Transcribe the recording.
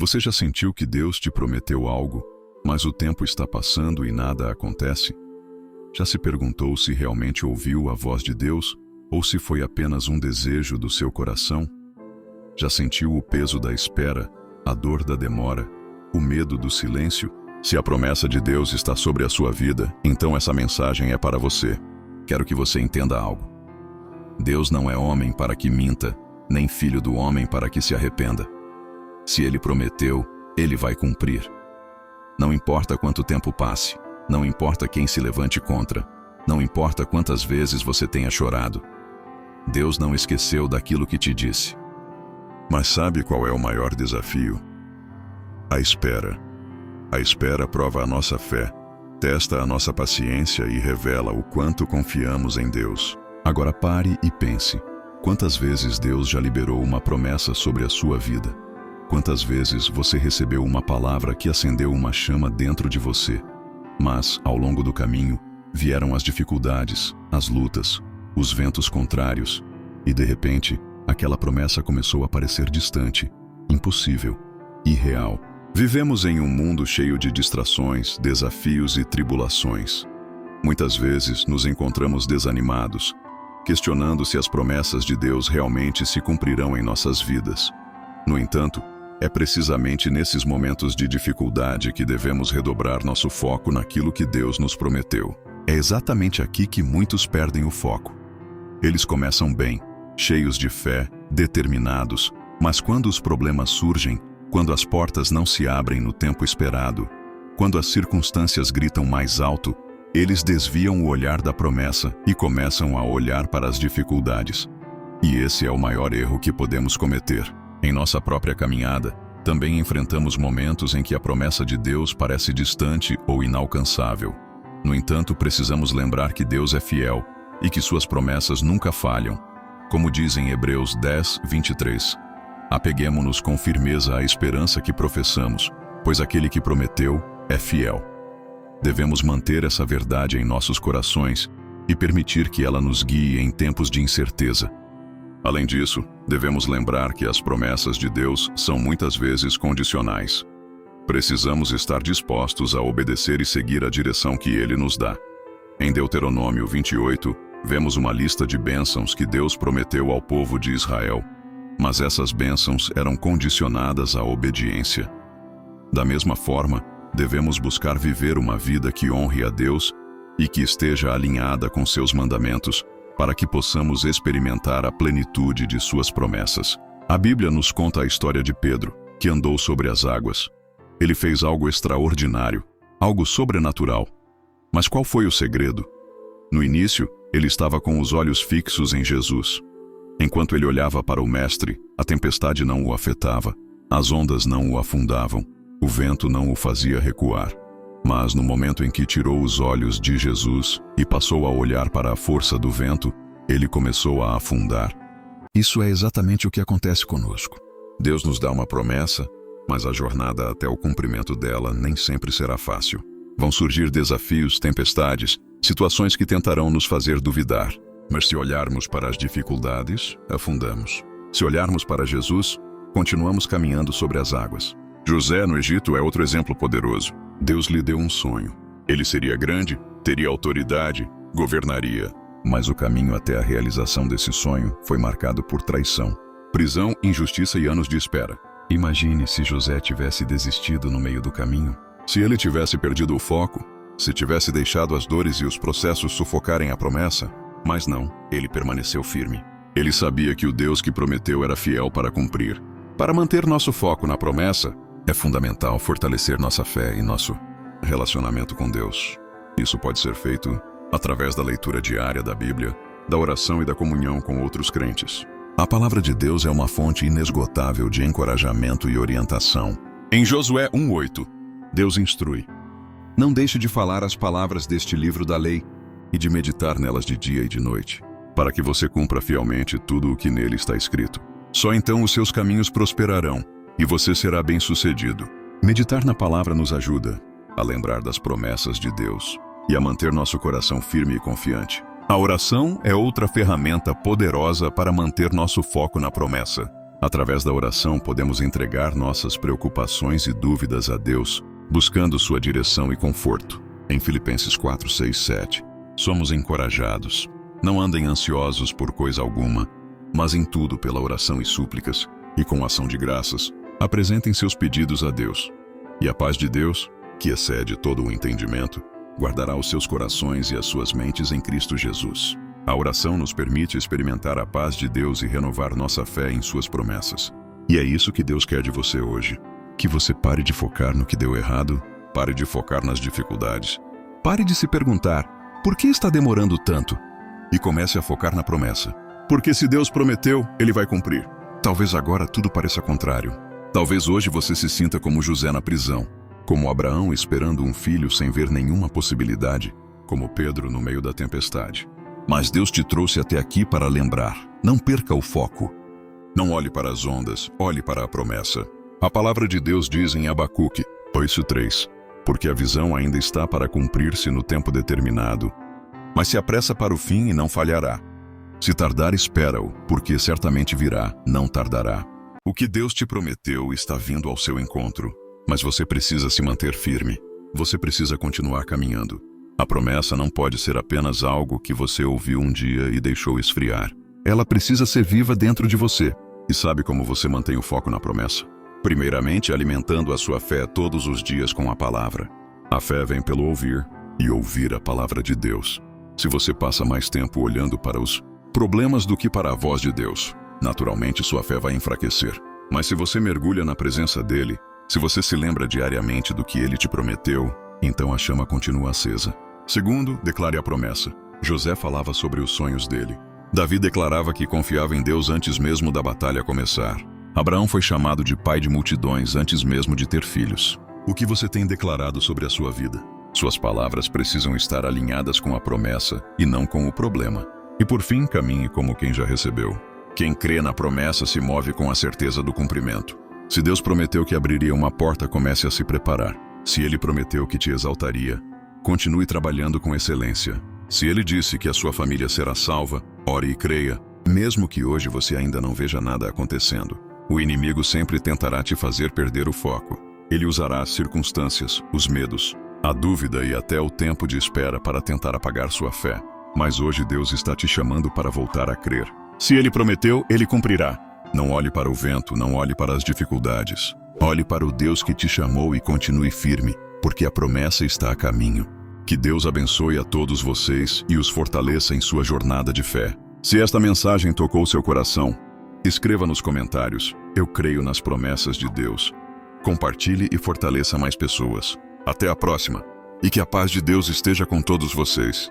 Você já sentiu que Deus te prometeu algo, mas o tempo está passando e nada acontece? Já se perguntou se realmente ouviu a voz de Deus ou se foi apenas um desejo do seu coração? Já sentiu o peso da espera, a dor da demora, o medo do silêncio? Se a promessa de Deus está sobre a sua vida, então essa mensagem é para você. Quero que você entenda algo. Deus não é homem para que minta, nem filho do homem para que se arrependa. Se Ele prometeu, Ele vai cumprir. Não importa quanto tempo passe, não importa quem se levante contra, não importa quantas vezes você tenha chorado. Deus não esqueceu daquilo que te disse. Mas sabe qual é o maior desafio? A espera. A espera prova a nossa fé, testa a nossa paciência e revela o quanto confiamos em Deus. Agora pare e pense. Quantas vezes Deus já liberou uma promessa sobre a sua vida? Quantas vezes você recebeu uma palavra que acendeu uma chama dentro de você? Mas, ao longo do caminho, vieram as dificuldades, as lutas, os ventos contrários, e de repente, aquela promessa começou a parecer distante, impossível, irreal. Vivemos em um mundo cheio de distrações, desafios e tribulações. Muitas vezes nos encontramos desanimados, questionando se as promessas de Deus realmente se cumprirão em nossas vidas. No entanto, é precisamente nesses momentos de dificuldade que devemos redobrar nosso foco naquilo que Deus nos prometeu. É exatamente aqui que muitos perdem o foco. Eles começam bem, cheios de fé, determinados, mas quando os problemas surgem, quando as portas não se abrem no tempo esperado, quando as circunstâncias gritam mais alto, eles desviam o olhar da promessa e começam a olhar para as dificuldades. E esse é o maior erro que podemos cometer. Em nossa própria caminhada, também enfrentamos momentos em que a promessa de Deus parece distante ou inalcançável. No entanto, precisamos lembrar que Deus é fiel e que suas promessas nunca falham. Como diz em Hebreus 10, 23, apeguemo-nos com firmeza à esperança que professamos, pois aquele que prometeu é fiel. Devemos manter essa verdade em nossos corações e permitir que ela nos guie em tempos de incerteza. Além disso, devemos lembrar que as promessas de Deus são muitas vezes condicionais. Precisamos estar dispostos a obedecer e seguir a direção que Ele nos dá. Em Deuteronômio 28, vemos uma lista de bênçãos que Deus prometeu ao povo de Israel, mas essas bênçãos eram condicionadas à obediência. Da mesma forma, devemos buscar viver uma vida que honre a Deus e que esteja alinhada com seus mandamentos, para que possamos experimentar a plenitude de suas promessas. A Bíblia nos conta a história de Pedro, que andou sobre as águas. Ele fez algo extraordinário, algo sobrenatural. Mas qual foi o segredo? No início, ele estava com os olhos fixos em Jesus. Enquanto ele olhava para o Mestre, a tempestade não o afetava, as ondas não o afundavam, o vento não o fazia recuar. Mas no momento em que tirou os olhos de Jesus e passou a olhar para a força do vento, ele começou a afundar. Isso é exatamente o que acontece conosco. Deus nos dá uma promessa, mas a jornada até o cumprimento dela nem sempre será fácil. Vão surgir desafios, tempestades, situações que tentarão nos fazer duvidar. Mas se olharmos para as dificuldades, afundamos. Se olharmos para Jesus, continuamos caminhando sobre as águas. José, no Egito, é outro exemplo poderoso. Deus lhe deu um sonho. Ele seria grande, teria autoridade, governaria. Mas o caminho até a realização desse sonho foi marcado por traição, prisão, injustiça e anos de espera. Imagine se José tivesse desistido no meio do caminho. Se ele tivesse perdido o foco, se tivesse deixado as dores e os processos sufocarem a promessa. Mas não, ele permaneceu firme. Ele sabia que o Deus que prometeu era fiel para cumprir. Para manter nosso foco na promessa, é fundamental fortalecer nossa fé e nosso relacionamento com Deus. Isso pode ser feito através da leitura diária da Bíblia, da oração e da comunhão com outros crentes. A palavra de Deus é uma fonte inesgotável de encorajamento e orientação. Em Josué 1:8, Deus instrui: não deixe de falar as palavras deste livro da lei e de meditar nelas de dia e de noite, para que você cumpra fielmente tudo o que nele está escrito. Só então os seus caminhos prosperarão e você será bem-sucedido. Meditar na palavra nos ajuda a lembrar das promessas de Deus e a manter nosso coração firme e confiante. A oração é outra ferramenta poderosa para manter nosso foco na promessa. Através da oração, podemos entregar nossas preocupações e dúvidas a Deus, buscando sua direção e conforto. Em Filipenses 4, 6, 7, somos encorajados. Não andem ansiosos por coisa alguma, mas em tudo pela oração e súplicas, e com ação de graças, apresentem seus pedidos a Deus. E a paz de Deus, que excede todo o entendimento, guardará os seus corações e as suas mentes em Cristo Jesus. A oração nos permite experimentar a paz de Deus e renovar nossa fé em suas promessas. E é isso que Deus quer de você hoje. Que você pare de focar no que deu errado, pare de focar nas dificuldades. Pare de se perguntar, por que está demorando tanto? E comece a focar na promessa. Porque se Deus prometeu, Ele vai cumprir. Talvez agora tudo pareça contrário. Talvez hoje você se sinta como José na prisão, como Abraão esperando um filho sem ver nenhuma possibilidade, como Pedro no meio da tempestade. Mas Deus te trouxe até aqui para lembrar, não perca o foco. Não olhe para as ondas, olhe para a promessa. A palavra de Deus diz em Abacuque 8:3, porque a visão ainda está para cumprir-se no tempo determinado, mas se apressa para o fim e não falhará. Se tardar, espera-o, porque certamente virá, não tardará. O que Deus te prometeu está vindo ao seu encontro, mas você precisa se manter firme. Você precisa continuar caminhando. A promessa não pode ser apenas algo que você ouviu um dia e deixou esfriar. Ela precisa ser viva dentro de você. E sabe como você mantém o foco na promessa? Primeiramente, alimentando a sua fé todos os dias com a palavra. A fé vem pelo ouvir, e ouvir a palavra de Deus. Se você passa mais tempo olhando para os problemas do que para a voz de Deus, naturalmente sua fé vai enfraquecer. Mas se você mergulha na presença dele, se você se lembra diariamente do que ele te prometeu, então a chama continua acesa. Segundo, declare a promessa. José falava sobre os sonhos dele. Davi declarava que confiava em Deus antes mesmo da batalha começar. Abraão foi chamado de pai de multidões antes mesmo de ter filhos. O que você tem declarado sobre a sua vida? Suas palavras precisam estar alinhadas com a promessa e não com o problema. E por fim, caminhe como quem já recebeu. Quem crê na promessa se move com a certeza do cumprimento. Se Deus prometeu que abriria uma porta, comece a se preparar. Se Ele prometeu que te exaltaria, continue trabalhando com excelência. Se Ele disse que a sua família será salva, ore e creia, mesmo que hoje você ainda não veja nada acontecendo. O inimigo sempre tentará te fazer perder o foco. Ele usará as circunstâncias, os medos, a dúvida e até o tempo de espera para tentar apagar sua fé. Mas hoje Deus está te chamando para voltar a crer. Se Ele prometeu, Ele cumprirá. Não olhe para o vento, não olhe para as dificuldades. Olhe para o Deus que te chamou e continue firme, porque a promessa está a caminho. Que Deus abençoe a todos vocês e os fortaleça em sua jornada de fé. Se esta mensagem tocou seu coração, escreva nos comentários: eu creio nas promessas de Deus. Compartilhe e fortaleça mais pessoas. Até a próxima. E que a paz de Deus esteja com todos vocês.